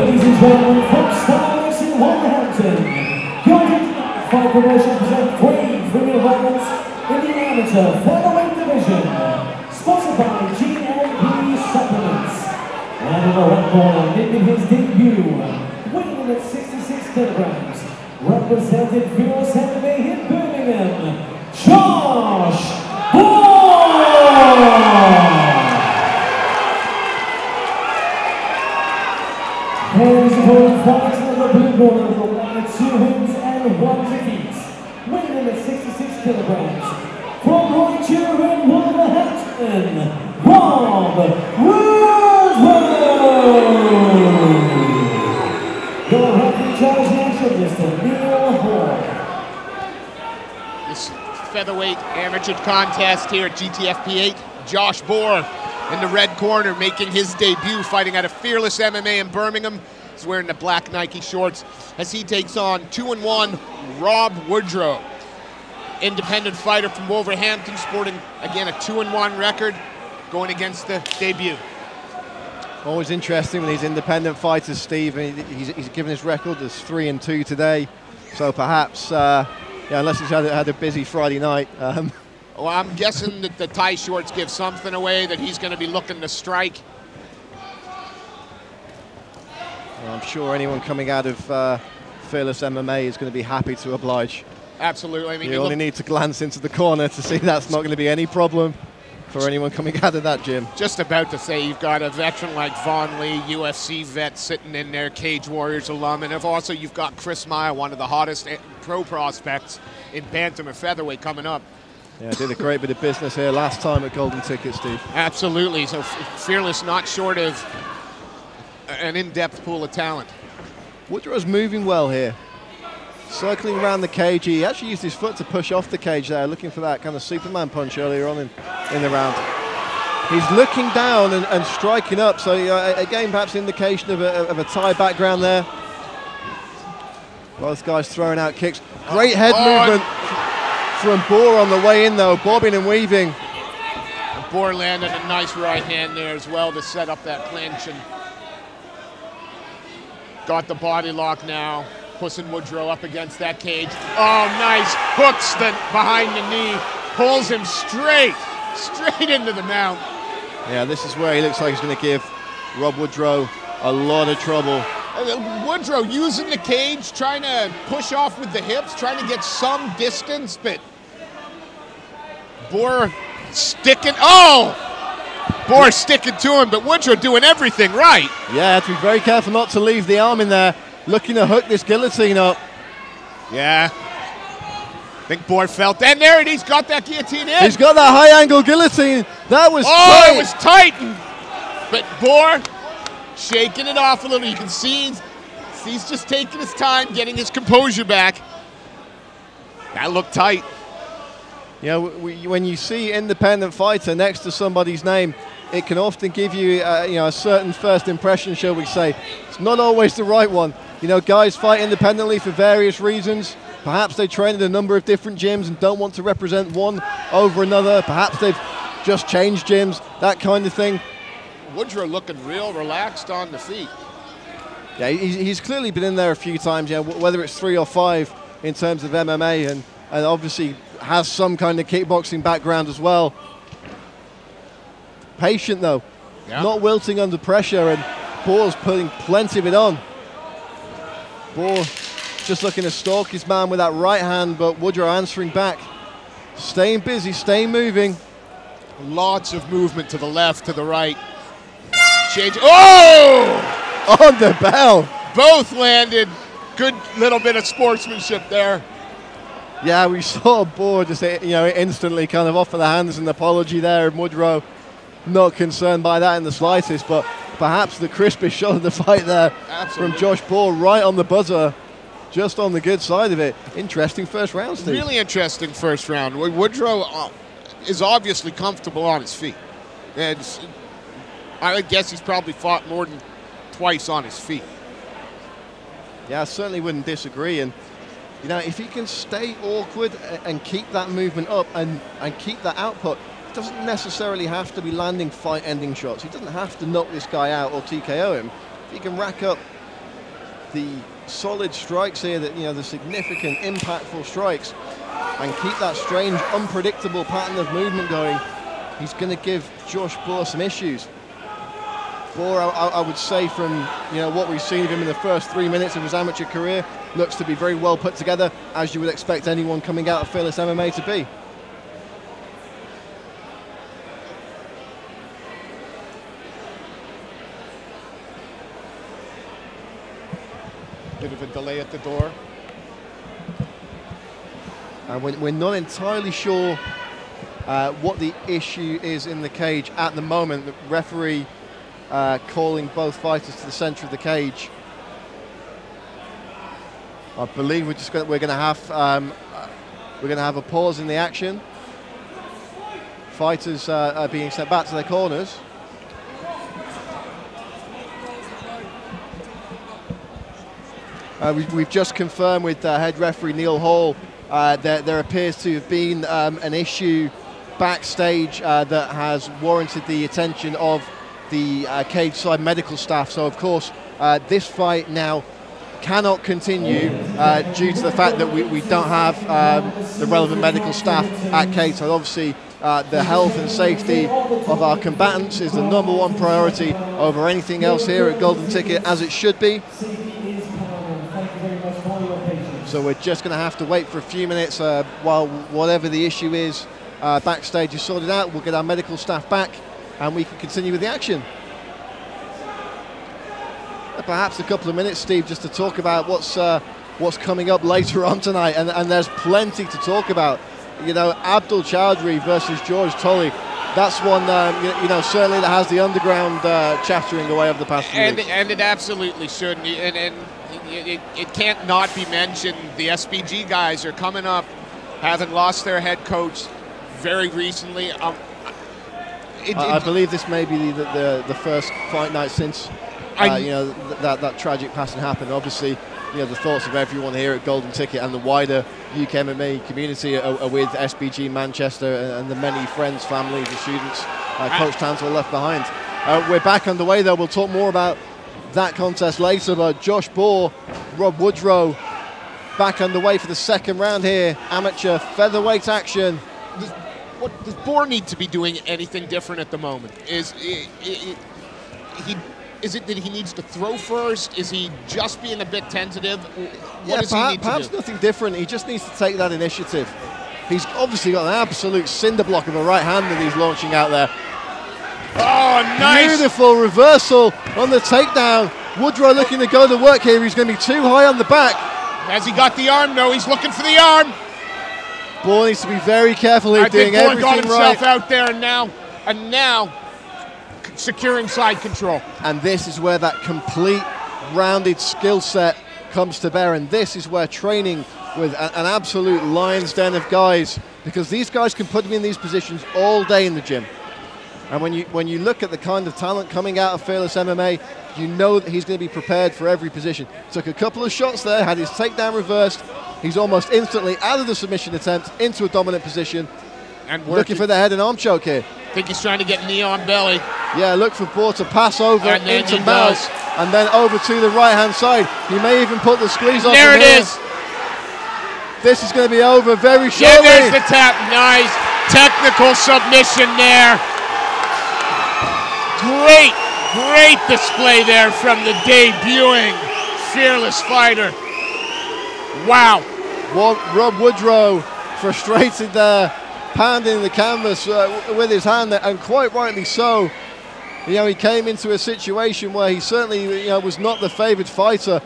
Ladies and gentlemen, from Starbucks in Wolverhampton, your fight promotion present 3 premium events in the amateur featherweight division, sponsored by GTFP supplements. And in the red corner, making his debut, weighing at 66 kilograms, represented Fearless MMA in Birmingham, Josh Boore! His opponent fights in the blue corner with 2 wins and 1 defeat, weighing in at 66 kilograms, from right here in Wolverhampton, Woodrow! Your referee challenge is Mr. Hall. This featherweight amateur contest here at GTFP 8, Josh Boore in the red corner, making his debut, fighting out of Fearless MMA in Birmingham. He's wearing the black Nike shorts as he takes on 2-1 Rob Woodrow, independent fighter from Wolverhampton, sporting again a 2-1 record, going against the debut. Always interesting with these independent fighters, Steve. He's given his record as 3-2 today, so perhaps, yeah, unless he's had a busy Friday night. Well, I'm guessing that the tie shorts give something away, that he's going to be looking to strike. Well, I'm sure anyone coming out of Fearless MMA is going to be happy to oblige. Absolutely. I mean, you only need to glance into the corner to see that's not going to be any problem for anyone coming out of that gym. Just about to say, you've got a veteran like Vaughn Lee, UFC vet, sitting in there, Cage Warriors alum, and also you've got Chris Meyer, one of the hottest pro prospects in bantam or featherweight, coming up. Yeah, did a great bit of business here last time at Golden Ticket, Steve. Absolutely. So Fearless not short of an in-depth pool of talent. Woodrow's moving well here. Circling around the cage. He actually used his foot to push off the cage there, looking for that kind of Superman punch earlier on in the round. He's looking down and striking up. So again, perhaps indication of a Thai background there. Both guys throwing out kicks. Great head movement from Boore on the way in, though, bobbing and weaving. And Boore landed a nice right hand there as well to set up that clinch, and got the body lock now, pushing Woodrow up against that cage. Oh, nice hooks behind the knee, pulls him straight into the mount. Yeah, this is where he looks like he's going to give Rob Woodrow a lot of trouble. Woodrow using the cage, trying to push off with the hips, trying to get some distance, but Boore sticking. Oh! Boore sticking to him, but Woodrow doing everything right. Yeah, have to be very careful not to leave the arm in there, looking to hook this guillotine up. Yeah. I think Boore felt, and there it is, got that guillotine in. He's got that high angle guillotine. That was tight. It was tight. But Boore shaking it off a little. You can see he's just taking his time, getting his composure back. That looked tight. Yeah, when you see independent fighter next to somebody's name, it can often give you, a certain first impression, shall we say. It's not always the right one. You know, guys fight independently for various reasons. Perhaps they train at a number of different gyms and don't want to represent one over another. Perhaps they've just changed gyms, that kind of thing. Woodrow looking real relaxed on the feet. Yeah, he's clearly been in there a few times, whether it's 3 or 5 in terms of MMA, and obviously has some kind of kickboxing background as well. Patient though, not wilting under pressure, and Boore's putting plenty of it on. Boore just looking to stalk his man with that right hand, but Woodrow answering back. Staying busy, staying moving. Lots of movement to the left, to the right. Change. Oh! On the bell. Both landed. Good little bit of sportsmanship there. Yeah, we saw Boore just, instantly kind of offer the hands and apology there, and Woodrow not concerned by that in the slightest, but perhaps the crispest shot of the fight there from Josh Boore, right on the buzzer, just on the good side of it. Interesting first round, Steve. Really interesting first round. Woodrow is obviously comfortable on his feet. And I guess he's probably fought more than twice on his feet. Yeah, I certainly wouldn't disagree. And if he can stay awkward and keep that movement up and keep that output, he doesn't necessarily have to be landing fight-ending shots. He doesn't have to knock this guy out or TKO him. If he can rack up the solid strikes here, that the significant, impactful strikes, and keep that strange, unpredictable pattern of movement going, he's going to give Josh Boore some issues. Boore, I would say, from what we've seen of him in the first 3 minutes of his amateur career, looks to be very well put together, as you would expect anyone coming out of Fearless MMA to be. Bit of a delay at the door. And we're not entirely sure what the issue is in the cage at the moment. The referee calling both fighters to the center of the cage. I believe we're going to have a pause in the action. Fighters are being sent back to their corners. We've just confirmed with head referee Neil Hall that there appears to have been an issue backstage that has warranted the attention of the cage side medical staff. So of course this fight now cannot continue due to the fact that we don't have the relevant medical staff at cage. So obviously the health and safety of our combatants is the #1 priority over anything else here at Golden Ticket, as it should be. So we're just going to have to wait for a few minutes while whatever the issue is backstage is sorted out. We'll get our medical staff back and we can continue with the action. Perhaps a couple of minutes, Steve, just to talk about what's coming up later on tonight, and there's plenty to talk about. Abdul Chowdhury versus George Tolley. That's one, certainly that has the underground chattering away over the past few weeks. And it absolutely should. And it can't not be mentioned. The SBG guys are coming up, having lost their head coach very recently. I believe this may be the first fight night since that tragic passing happened. Obviously, the thoughts of everyone here at Golden Ticket and the wider UK MMA community are with SBG Manchester and the many friends, families, and students Coach Tanswell left behind. We're back underway, though. We'll talk more about that contest later, but Josh Boore, Rob Woodrow, back underway for the second round here. Amateur featherweight action. Does Boore need to be doing anything different at the moment? Is it that he needs to throw first? Is he just being a bit tentative? What does he need to do? Perhaps nothing different. He just needs to take that initiative. He's obviously got an absolute cinder block of a right hand that he's launching out there. Oh, nice! Beautiful reversal on the takedown. Woodrow looking to go to work here. He's going to be too high on the back. Has he got the arm? No, he's looking for the arm. Boore needs to be very careful here, doing everything right. I think Boore got himself out there, and now securing side control. And this is where that complete rounded skill set comes to bear, and this is where training with an absolute lion's den of guys, because these guys can put him in these positions all day in the gym. And when you look at the kind of talent coming out of Fearless MMA, you know that he's going to be prepared for every position. Took a couple of shots there, had his takedown reversed. He's almost instantly out of the submission attempt into a dominant position. And looking for the head and arm choke here. I think he's trying to get knee on belly. Yeah, look for Boore to pass over into mouth and then over to the right-hand side. He may even put the squeeze on. There it is. This is going to be over very shortly. Yeah, there's the tap. Nice. Technical submission there. Great display there from the debuting Fearless fighter. Wow. Rob Woodrow frustrated there, pounding the canvas with his hand, and quite rightly so. He came into a situation where he certainly was not the favoured fighter,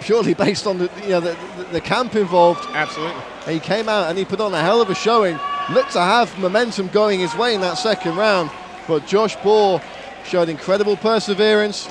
purely based on the camp involved. Absolutely. And he came out and he put on a hell of a showing. Looked to have momentum going his way in that second round, but Josh Boore showed incredible perseverance.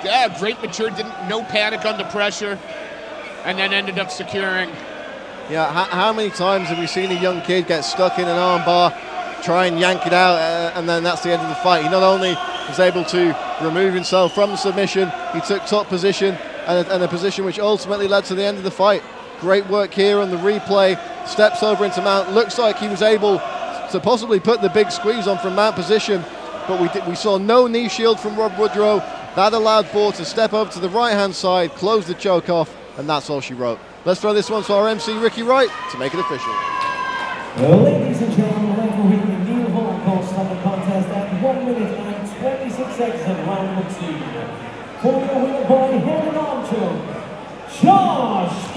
Yeah, great mature, no panic under pressure, and then ended up securing. Yeah, how many times have we seen a young kid get stuck in an arm bar, try and yank it out, and then that's the end of the fight? He not only was able to remove himself from the submission, he took top position, and a position which ultimately led to the end of the fight. Great work here on the replay. Steps over into mount. Looks like he was able to possibly put the big squeeze on from mount position, but we saw no knee shield from Rob Woodrow. That allowed Boore to step over to the right-hand side, close the choke off, and that's all she wrote. Let's throw this one to our MC, Ricky Wright, to make it official. Ladies and gentlemen, referee Neil Hall calls stop the contest at 1 minute and 26 seconds of round 2. For the winner by heading on to Josh